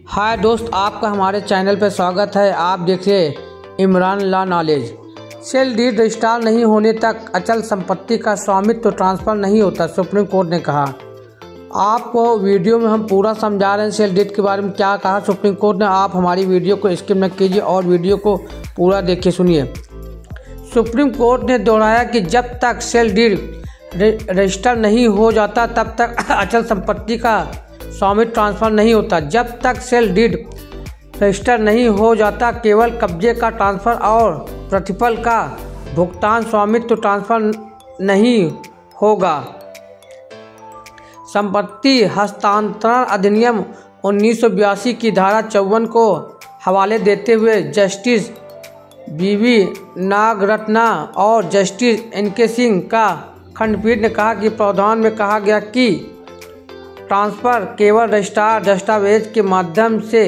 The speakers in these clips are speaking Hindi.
हाय दोस्त, आपका हमारे चैनल पर स्वागत है। आप देखिए Imran law knowledge. Sale deed registrar नहीं होने तक अचल संपत्ति का स्वामित्व ट्रांसफ़र नहीं होता, सुप्रीम कोर्ट ने कहा। आपको वीडियो में हम पूरा समझा रहे हैं सेल डीड के बारे में क्या कहा सुप्रीम कोर्ट ने। आप हमारी वीडियो को स्किप न कीजिए और वीडियो को पूरा देखिए, सुनिए। सुप्रीम कोर्ट ने दोहराया कि जब तक सेल डीड रजिस्टर नहीं हो जाता तब तक अचल संपत्ति का स्वामित्व ट्रांसफ़र नहीं होता। जब तक सेल डीड रजिस्टर नहीं हो जाता केवल कब्जे का ट्रांसफ़र और प्रतिफल का भुगतान स्वामित्व ट्रांसफ़र नहीं होगा। संपत्ति हस्तांतरण अधिनियम 1982 की धारा 54 को हवाले देते हुए जस्टिस बीवी नागरत्ना और जस्टिस एनके सिंह का खंडपीठ ने कहा कि प्रावधान में कहा गया कि ट्रांसफ़र केवल रजिस्ट्रार दस्तावेज के माध्यम से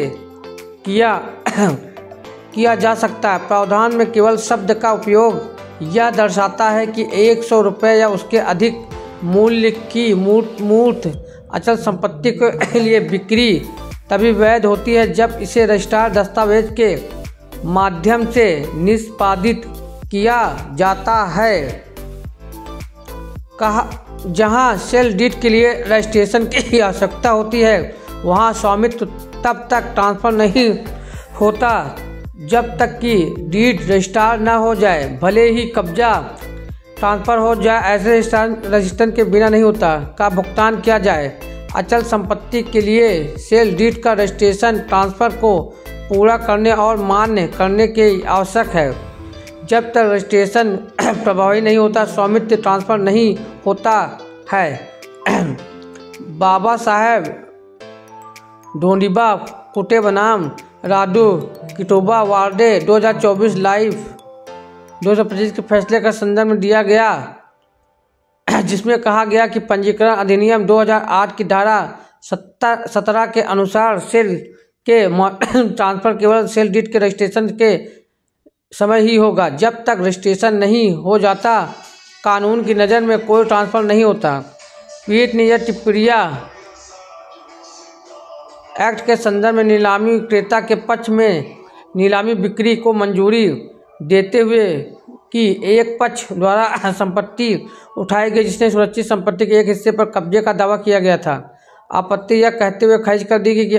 किया जा सकता है। प्रावधान में केवल शब्द का उपयोग यह दर्शाता है कि 100 रुपये या उसके अधिक मूल्य की मूर्त अचल संपत्ति के लिए बिक्री तभी वैध होती है जब इसे रजिस्ट्रार दस्तावेज के माध्यम से निष्पादित किया जाता है। जहां सेल डीड के लिए रजिस्ट्रेशन की आवश्यकता होती है वहां स्वामित्व तब तक ट्रांसफ़र नहीं होता जब तक कि डीड रजिस्ट्रार न हो जाए। भले ही कब्जा ट्रांसफ़र हो जाए, ऐसे रजिस्ट्रेशन के बिना नहीं होता का भुगतान किया जाए। अचल संपत्ति के लिए सेल डीड का रजिस्ट्रेशन ट्रांसफ़र को पूरा करने और मान्य करने के आवश्यक है। जब तक रजिस्ट्रेशन प्रभावी नहीं होता स्वामित्व ट्रांसफ़र नहीं होता है। बाबा साहेब ढोंडिबा कुटे बनाम राडू किटोबा वार्डे 2024 लाइव 2025 के फैसले का संदर्भ में दिया गया, जिसमें कहा गया कि पंजीकरण अधिनियम 2008 की धारा 17 के अनुसार सेल के ट्रांसफ़र केवल सेल डीड के रजिस्ट्रेशन के समय ही होगा। जब तक रजिस्ट्रेशन नहीं हो जाता कानून की नज़र में कोई ट्रांसफ़र नहीं होता। पीठ ने यह टिप्पणियां एक्ट के संदर्भ में नीलामी विक्रेता के पक्ष में नीलामी बिक्री को मंजूरी देते हुए कि एक पक्ष द्वारा संपत्ति उठाई गई जिसने सुरक्षित संपत्ति के एक हिस्से पर कब्जे का दावा किया गया था। आपत्ति यह कहते हुए खारिज कर दी गई कि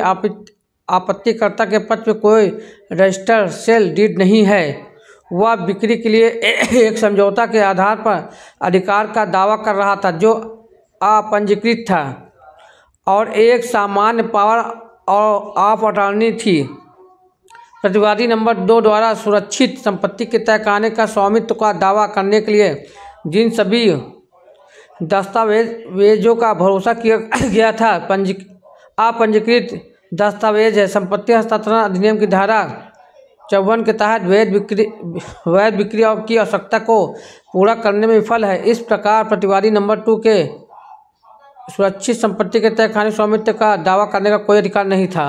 आपत्तिकर्ता के पक्ष में कोई रजिस्टर्ड सेल डीड नहीं है। वह बिक्री के लिए एक समझौता के आधार पर अधिकार का दावा कर रहा था जो अपंजीकृत था और एक सामान्य पावर ऑफ अटॉर्नी थी। प्रतिवादी नंबर 2 द्वारा सुरक्षित संपत्ति के तहखाने का स्वामित्व का दावा करने के लिए जिन सभी दस्तावेजों का भरोसा किया गया था अपंजीकृत दस्तावेज है। संपत्ति हस्तांतरण अधिनियम की धारा 54 के तहत वैध बिक्री की आवश्यकता को पूरा करने में विफल है। इस प्रकार प्रतिवादी नंबर 2 के सुरक्षित संपत्ति के तहखाने स्वामित्व का दावा करने का कोई अधिकार नहीं था।